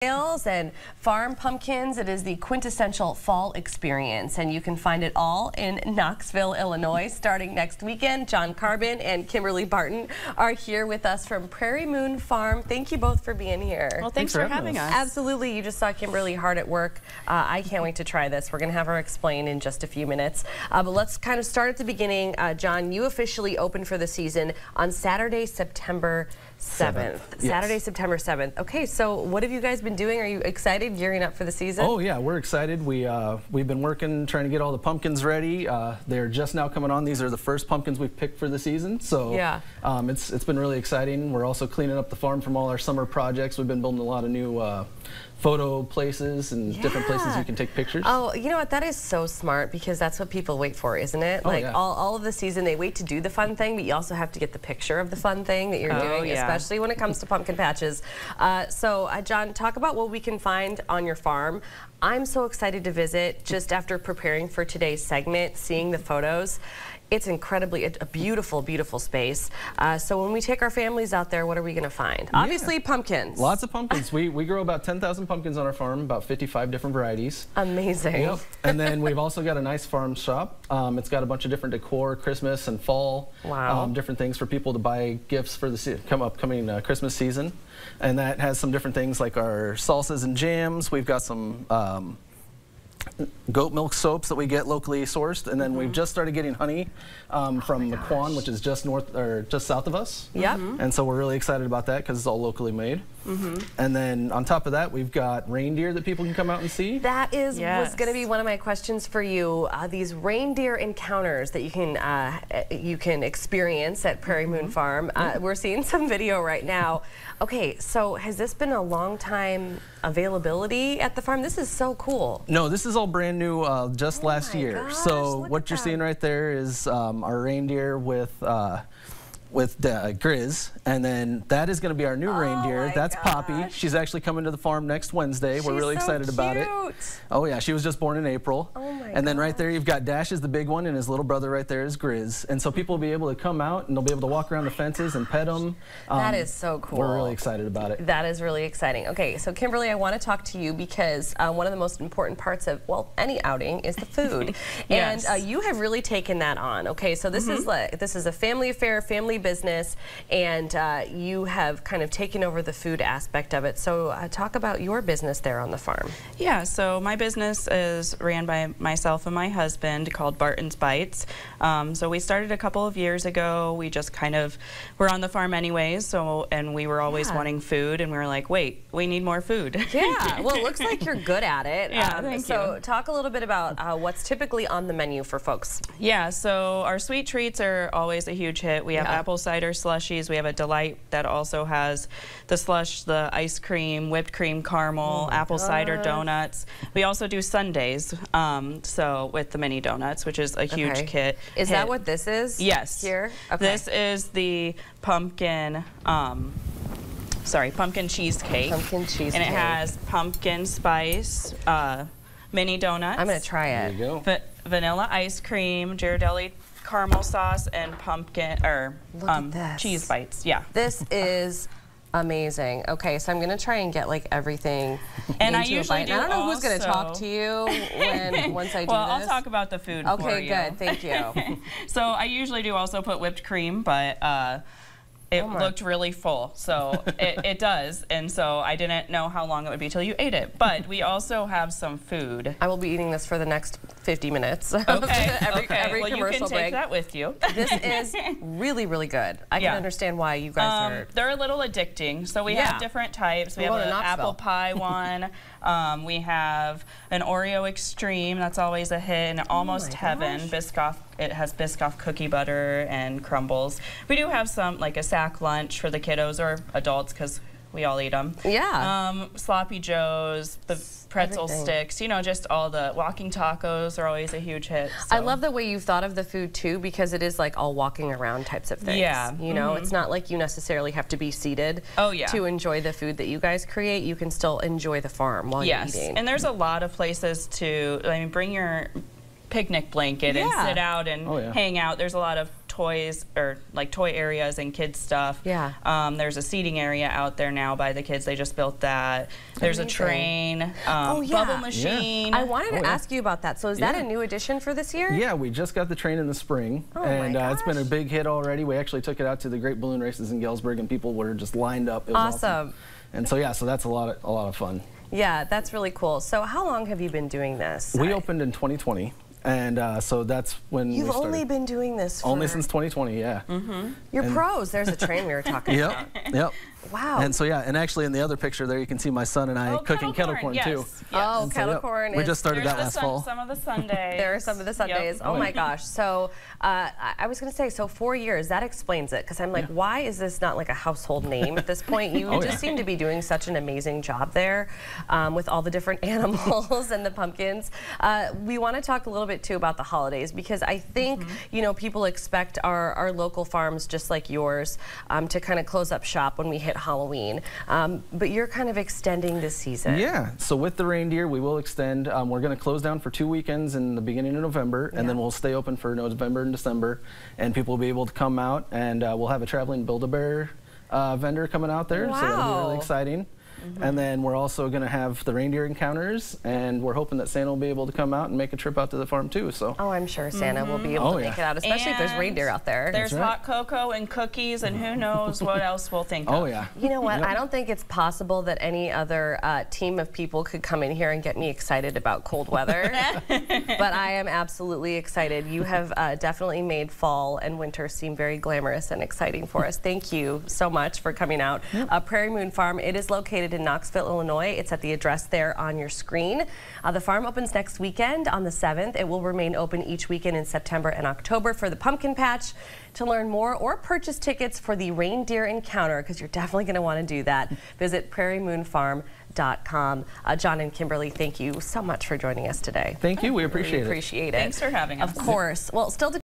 Sales and farm pumpkins. It is the quintessential fall experience, and you can find it all in Knoxville, Illinois, starting next weekend. John Carbon and Kimberly Barton are here with us from Prairie Moon Farm. Thank you both for being here. Well, thanks for having us. Absolutely. You just saw Kimberly hard at work. I can't wait to try this. We're going to have her explain in just a few minutes. But let's kind of start at the beginning. John, you officially opened for the season on Saturday, September 7th. Yes. Saturday, September 7th. Okay, so what have you guys been doing? Are you excited, gearing up for the season? Oh yeah, we're excited. We've been working, trying to get all the pumpkins ready. They're just now coming on. These are the first pumpkins we've picked for the season. So yeah, it's been really exciting. We're also cleaning up the farm from all our summer projects. We've been building a lot of new photo places and different places you can take pictures. Oh, you know what? That is so smart, because that's what people wait for, isn't it? Oh, like yeah. all of the season, they wait to do the fun thing, but you also have to get the picture of the fun thing that you're doing, especially when it comes to pumpkin patches. John, talk about what we can find on your farm. I'm so excited to visit just after preparing for today's segment, seeing the photos. It's incredibly a beautiful, beautiful space. So when we take our families out there, what are we going to find? Yeah. Obviously, pumpkins. Lots of pumpkins. we grow about 10,000 pumpkins on our farm, about 55 different varieties. Amazing. Yep. And then we've also got a nice farm shop. It's got a bunch of different decor, Christmas and fall. Wow. Different things for people to buy gifts for the upcoming Christmas season. And that has some different things like our salsas and jams. We've got some goat milk soaps that we get locally sourced, and then we've just started getting honey from McQuan, which is just south of us. Yep. And so we're really excited about that because it's all locally made. And then on top of that, we've got reindeer that people can come out and see. That was going to be one of my questions for you. These reindeer encounters that you can experience at Prairie Moon Farm. We're seeing some video right now. Okay, so has this been a long time availability at the farm? This is so cool. No, this is all brand new just last year. Gosh, so what you're seeing right there is our reindeer with Grizz, and then that is going to be our new reindeer. That's Poppy. She's actually coming to the farm next Wednesday. We're really excited about it. Oh yeah, she was just born in April. Oh my And then right there you've got Dash is the big one, and his little brother right there is Grizz. And so people will be able to come out and they'll be able to walk around the fences and pet them. That is so cool. We're really excited about it. That is really exciting. Okay, so Kimberly, I want to talk to you because one of the most important parts of, well, any outing is the food. And you have really taken that on. Okay, so this is a family affair, family business, and you have kind of taken over the food aspect of it. So talk about your business there on the farm. Yeah, so my business is ran by myself and my husband, called Barton's Bites. So we started a couple of years ago. We just kind of were on the farm anyways, and we were always wanting food, and we were like, wait, we need more food. Yeah, well, it looks like you're good at it. Yeah, thank you. So talk a little bit about what's typically on the menu for folks. Yeah, so our sweet treats are always a huge hit. We have apple cider slushies. We have a Delight that also has the slush, the ice cream, whipped cream caramel, apple cider donuts. We also do sundaes, so with the mini donuts, which is a huge hit. Is that what this is? Yes. Here? Okay. This is the pumpkin, pumpkin cheesecake. Pumpkin cheesecake. And it has pumpkin spice, mini donuts. I'm going to try it. There you go. Vanilla ice cream, Ghirardelli caramel sauce, and pumpkin cheese bites. Yeah. This is amazing. Okay, so I'm gonna try and get like everything and into a bite. And I don't know who's gonna talk to you once I do this. Well, I'll talk about the food for you. Okay, good. Thank you. So I usually do also put whipped cream, but it looked really full, so it does, and so I didn't know how long it would be till you ate it. But we also have some food. I will be eating this for the next 50 minutes. Okay. Every well, commercial you can break. Take that with you. This is really, really good. I can understand why you guys are. They're a little addicting. So we have different types. We have an apple pie one. We have an Oreo Extreme. That's always a hit. And Almost Heaven. Biscoff. It has Biscoff cookie butter and crumbles. We do have some, like a sack lunch for the kiddos or adults, because we all eat them. Yeah. Sloppy Joes, the pretzel sticks, you know, just all the walking tacos are always a huge hit. So. I love the way you've thought of the food too, because it is like all walking around types of things. Yeah. You know, it's not like you necessarily have to be seated to enjoy the food that you guys create. You can still enjoy the farm while you're eating. And there's a lot of places to, I mean, bring your picnic blanket and sit out and hang out. There's a lot of toys or like toy areas and kids stuff. Yeah. There's a seating area out there now by the kids. They just built that. There's a train, bubble machine. I wanted to ask you about that. So is that a new addition for this year? Yeah, we just got the train in the spring, and it's been a big hit already. We actually took it out to the Great Balloon Races in Galesburg, and people were just lined up. It was awesome. And so so that's a lot of fun. Yeah, that's really cool. So how long have you been doing this? We opened in 2020. And so that's when You've only been doing this for... Only since 2020, yeah. You're pros. There's a train we were talking about. Yep. Wow. And so and actually in the other picture there you can see my son and I cooking kettle corn too. Yes. Oh, kettle corn. We just started that last fall. Some of the Sundays. There are some of the Sundays. Oh my gosh. So I was going to say, so 4 years, that explains it. Because I'm like, why is this not like a household name at this point? You just seem to be doing such an amazing job there with all the different animals and the pumpkins. We want to talk a little bit too about the holidays, because I think, you know, people expect our local farms just like yours to kind of close up shop when we hit Halloween, but you're kind of extending this season. Yeah, so with the reindeer we will extend. We're going to close down for 2 weekends in the beginning of November, and then we'll stay open for November and December, and people will be able to come out, and we'll have a traveling Build-A-Bear vendor coming out there, so that'll be really exciting. And then we're also going to have the reindeer encounters, and we're hoping that Santa will be able to come out and make a trip out to the farm too. So. Oh, I'm sure Santa will be able to make it out, especially if there's reindeer out there. There's hot cocoa and cookies, and who knows what else we'll think of. Oh yeah. You know what? I don't think it's possible that any other team of people could come in here and get me excited about cold weather. But I am absolutely excited. You have definitely made fall and winter seem very glamorous and exciting for us. Thank you so much for coming out. Prairie Moon Farm, it is located in Knoxville, Illinois. It's at the address there on your screen. The farm opens next weekend on the 7th. It will remain open each weekend in September and October for the pumpkin patch. To learn more or purchase tickets for the reindeer encounter, because you're definitely going to want to do that, visit prairiemoonfarm.com. John and Kimberly, thank you so much for joining us today. Thank you. We appreciate it. Appreciate it. Thanks for having us. Of course. Well, still to